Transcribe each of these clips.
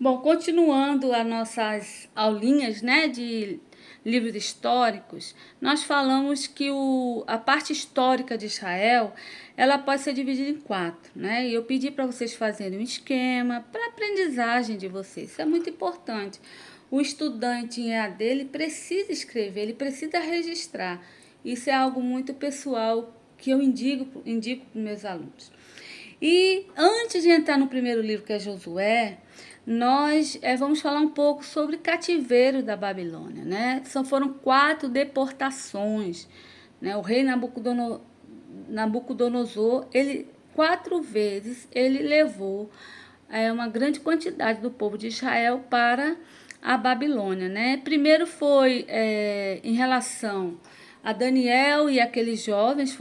Bom, continuando as nossas aulinhas, né, de livros históricos, nós falamos que a parte histórica de Israel, ela pode ser dividida em quatro, né? E eu pedi para vocês fazerem um esquema para a aprendizagem de vocês. Isso é muito importante. O estudante em EAD, ele precisa escrever, ele precisa registrar. Isso é algo muito pessoal que eu indico para os meus alunos. E antes de entrar no primeiro livro, que é Josué, nós vamos falar um pouco sobre cativeiro da Babilônia, né? Foram 4 deportações, né? O rei Nabucodonosor, ele 4 vezes ele levou uma grande quantidade do povo de Israel para a Babilônia, né? Primeiro foi em relação a Daniel e aqueles jovens,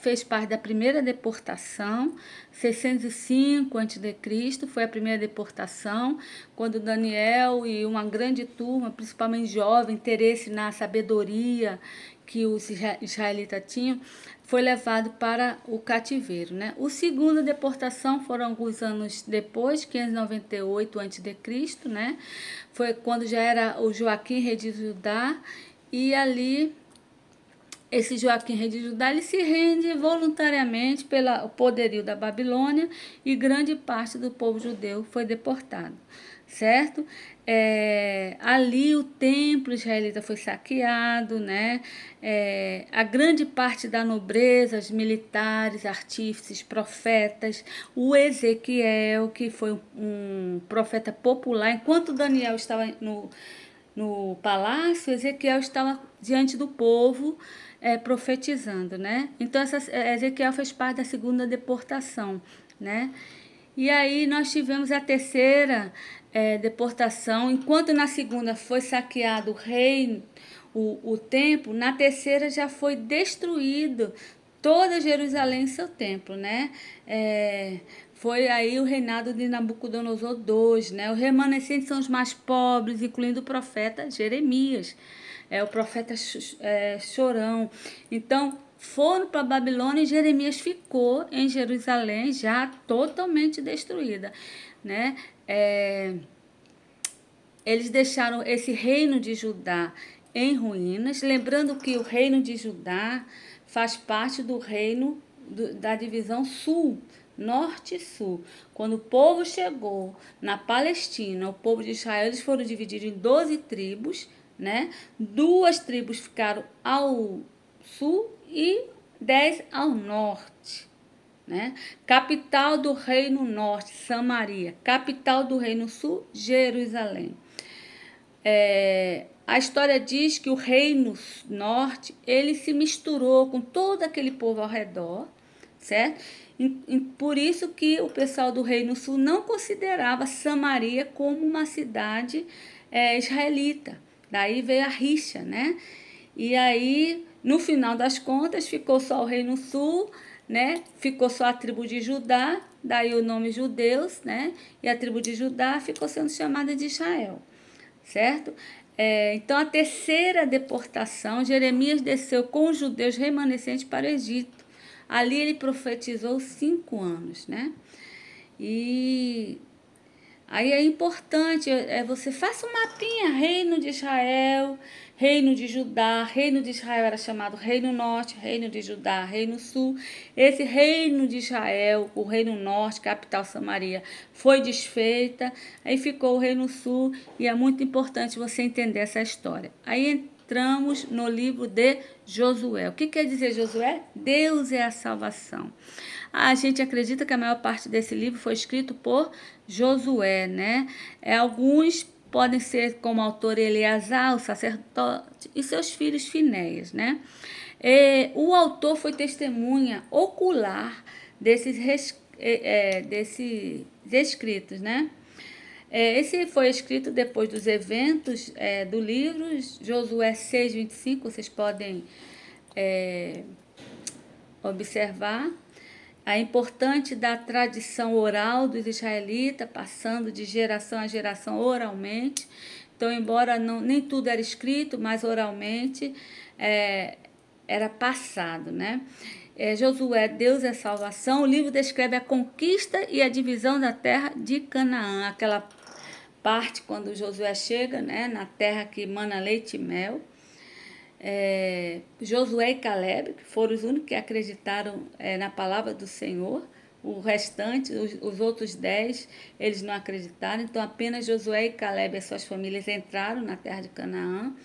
fez parte da primeira deportação, 605 a.C., foi a primeira deportação, quando Daniel e uma grande turma, principalmente jovem, interesse na sabedoria que os israelitas tinham, foi levado para o cativeiro, né? O segunda deportação foram alguns anos depois, 598 a.C., né? Foi quando já era o Joaquim, rei de Judá, e ali esse Joaquim, rei de Judá, ele se rende voluntariamente pelo poderio da Babilônia e grande parte do povo judeu foi deportado, certo? Ali o templo israelita foi saqueado, né? A grande parte da nobreza, os militares, artífices, profetas, o Ezequiel, que foi um profeta popular, enquanto Daniel estava no palácio, Ezequiel estava diante do povo profetizando, né? Então, Ezequiel fez parte da segunda deportação, né? E aí nós tivemos a terceira deportação. Enquanto na segunda foi saqueado o reino, o templo, na terceira já foi destruído toda Jerusalém e seu templo, né? Foi aí o reinado de Nabucodonosor II, né? Os remanescentes são os mais pobres, incluindo o profeta Jeremias, o profeta chorão. Então, foram para a Babilônia e Jeremias ficou em Jerusalém já totalmente destruída, né? Eles deixaram esse reino de Judá em ruínas, lembrando que o reino de Judá faz parte do reino da divisão sul, norte e sul. Quando o povo chegou na Palestina, o povo de Israel, eles foram divididos em 12 tribos, né? 2 tribos ficaram ao sul e 10 ao norte, né? Capital do reino norte, Samaria. Capital do reino sul, Jerusalém. A história diz que o reino norte, ele se misturou com todo aquele povo ao redor, certo? Por isso que o pessoal do reino sul não considerava Samaria como uma cidade israelita. Daí veio a rixa, né? E aí, no final das contas, ficou só o reino sul, né? Ficou só a tribo de Judá, daí o nome judeus, né? E a tribo de Judá ficou sendo chamada de Israel, certo? Então, a terceira deportação, Jeremias desceu com os judeus remanescentes para o Egito. Ali ele profetizou 5 anos, né? E aí é importante, você faça um mapinha, reino de Israel, reino de Judá. Reino de Israel era chamado reino norte, reino de Judá, reino sul. Esse reino de Israel, o reino norte, capital Samaria, foi desfeita, aí ficou o reino sul, e é muito importante você entender essa história. Aí entramos no livro de Josué. O que quer dizer Josué? Deus é a salvação. A gente acredita que a maior parte desse livro foi escrito por Josué, né? Alguns podem ser como autor Eleazar, o sacerdote, e seus filhos Finéias, né? O autor foi testemunha ocular desses escritos, né? Esse foi escrito depois dos eventos do livro, Josué 6:25, vocês podem observar. É importante da tradição oral dos israelitas, passando de geração a geração oralmente. Então, embora nem tudo era escrito, mas oralmente era passado, né? Josué, Deus é salvação. O livro descreve a conquista e a divisão da terra de Canaã, aquela parte quando Josué chega, né, na terra que mana leite e mel. Josué e Caleb, que foram os únicos que acreditaram na palavra do Senhor. O restante, os outros 10, eles não acreditaram. Então, apenas Josué e Caleb e as suas famílias entraram na terra de Canaã.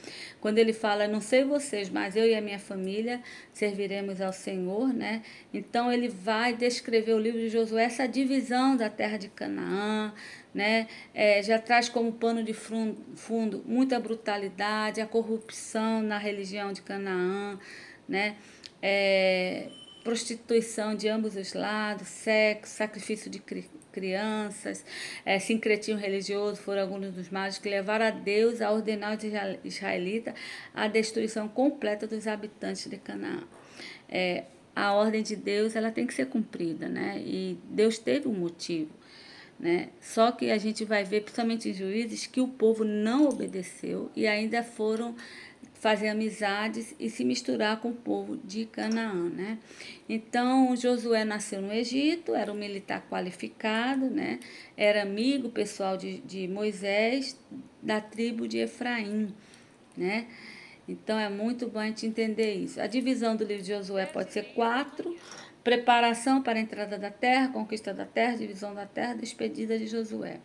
Quando ele fala, não sei vocês, mas eu e a minha família serviremos ao Senhor, né? Então, ele vai descrever o livro de Josué, essa divisão da terra de Canaã, né? Já traz como pano de fundo muita brutalidade, a corrupção na religião de Canaã, né? Prostituição de ambos os lados, sexo, sacrifício de crianças, sincretismo religioso foram alguns dos males que levaram a Deus a ordenar aos israelitas a destruição completa dos habitantes de Canaã. A ordem de Deus ela tem que ser cumprida, né? E Deus teve um motivo. Né? Só que a gente vai ver, principalmente em Juízes, que o povo não obedeceu e ainda foram fazer amizades e se misturar com o povo de Canaã, né? Então, Josué nasceu no Egito, era um militar qualificado, né? Era amigo pessoal de Moisés, da tribo de Efraim, né? Então, é muito bom a gente entender isso. A divisão do livro de Josué pode ser 4: preparação para a entrada da terra, conquista da terra, divisão da terra, despedida de Josué.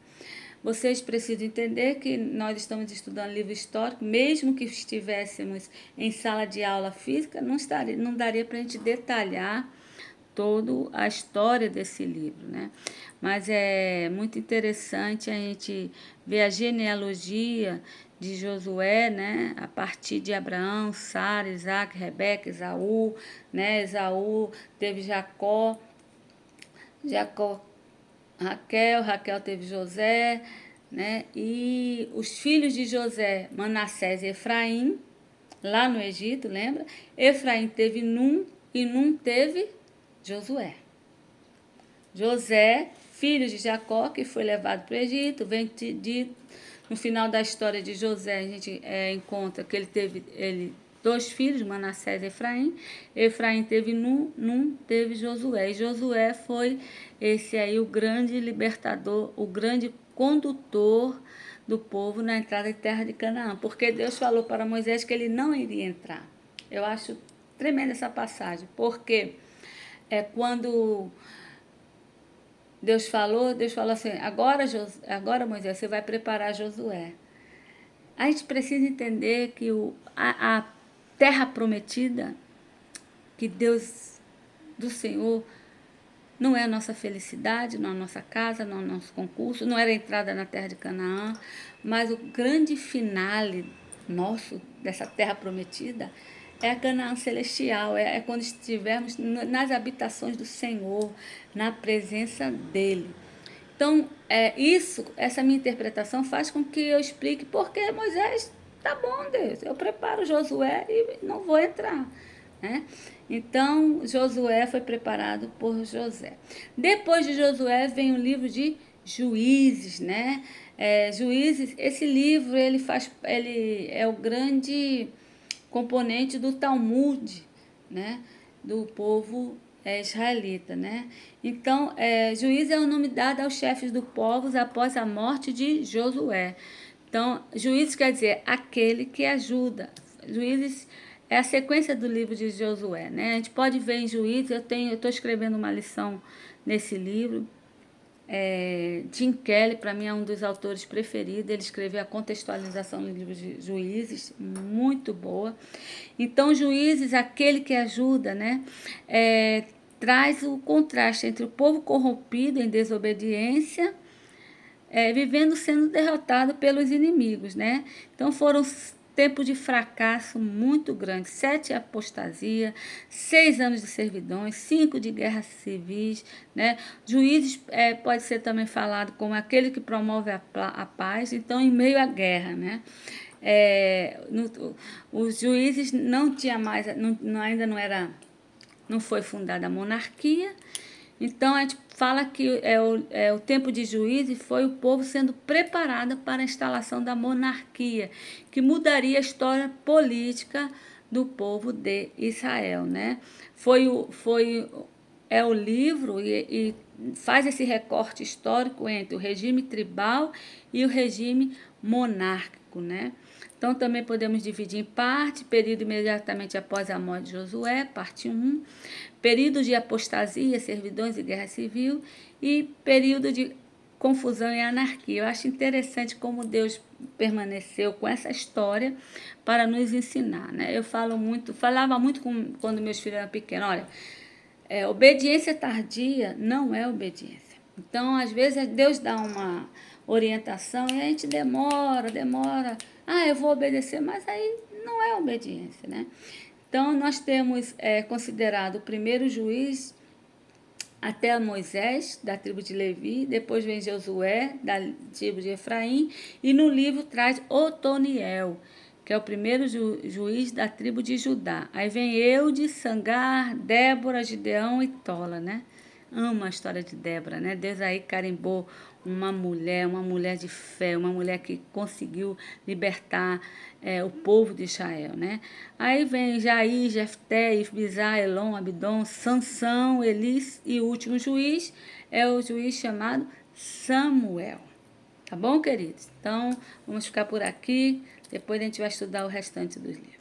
Vocês precisam entender que nós estamos estudando livro histórico, mesmo que estivéssemos em sala de aula física, não daria para a gente detalhar toda a história desse livro, né? Mas é muito interessante a gente ver a genealogia de Josué, né? A partir de Abraão, Sara, Isaac, Rebeca, Esaú, né? Esaú teve Jacó, Raquel teve José, né? E os filhos de José, Manassés e Efraim, lá no Egito, lembra? Efraim teve Num e Num teve Josué. José, filho de Jacó, que foi levado para o Egito, no final da história de José, a gente encontra que ele teve 2 filhos, Manassés e Efraim. Efraim teve Num teve Josué. E Josué foi esse aí o grande libertador, o grande condutor do povo na entrada de terra de Canaã. Porque Deus falou para Moisés que ele não iria entrar. Eu acho tremenda essa passagem. Porque quando Deus falou assim, agora Moisés, você vai preparar Josué. A gente precisa entender que a terra prometida, que Deus do Senhor, não é a nossa felicidade, não é a nossa casa, não é o nosso concurso, não era a entrada na terra de Canaã, mas o grande finale nosso dessa terra prometida é a Canaã celestial, é quando estivermos nas habitações do Senhor, na presença dEle. Então, essa minha interpretação faz com que eu explique por que Moisés, tá bom, Deus, eu preparo Josué e não vou entrar, né? Então, Josué foi preparado por José. Depois de Josué vem o livro de Juízes, né? Juízes, esse livro, ele é o grande componente do Talmud, né? Do povo israelita, né? Então, Juízes é o nome dado aos chefes dos povos após a morte de Josué. Então, Juízes quer dizer aquele que ajuda. Juízes é a sequência do livro de Josué, né? A gente pode ver em Juízes, eu estou escrevendo uma lição nesse livro. Tim Keller, para mim, é um dos autores preferidos. Ele escreveu a contextualização do livro de Juízes, muito boa. Então, Juízes, aquele que ajuda, né? Traz o contraste entre o povo corrompido em desobediência, vivendo sendo derrotado pelos inimigos, né? Então, foram tempos de fracasso muito grande, 7 apostasias, 6 anos de servidões, 5 de guerras civis, né? Juízes pode ser também falado como aquele que promove a paz, então em meio à guerra, né? Os juízes não tinha mais, ainda não foi fundada a monarquia. Então, a gente fala que o tempo de Juízes foi o povo sendo preparado para a instalação da monarquia, que mudaria a história política do povo de Israel, né? É o livro e faz esse recorte histórico entre o regime tribal e o regime monárquico, né? Então, também podemos dividir em parte, período imediatamente após a morte de Josué, parte 1, período de apostasia, servidões e guerra civil, e período de confusão e anarquia. Eu acho interessante como Deus permaneceu com essa história para nos ensinar, né? Falava muito quando meus filhos eram pequenos, olha, obediência tardia não é obediência. Então, às vezes, Deus dá uma orientação e a gente demora. Ah, eu vou obedecer, mas aí não é obediência, né? Então, nós temos considerado o primeiro juiz até Moisés, da tribo de Levi, depois vem Josué, da tribo de Efraim, e no livro traz Otoniel, que é o primeiro juiz da tribo de Judá. Aí vem Eude, Sangar, Débora, Gideão e Tola, né? Amo a história de Débora, né? Deus aí carimbou uma mulher de fé, uma mulher que conseguiu libertar o povo de Israel, né? Aí vem Jair, Jefté, Ifbizá, Elon, Abidom, Sansão, Elis e o último juiz é o juiz chamado Samuel. Tá bom, queridos? Então, vamos ficar por aqui. Depois a gente vai estudar o restante dos livros.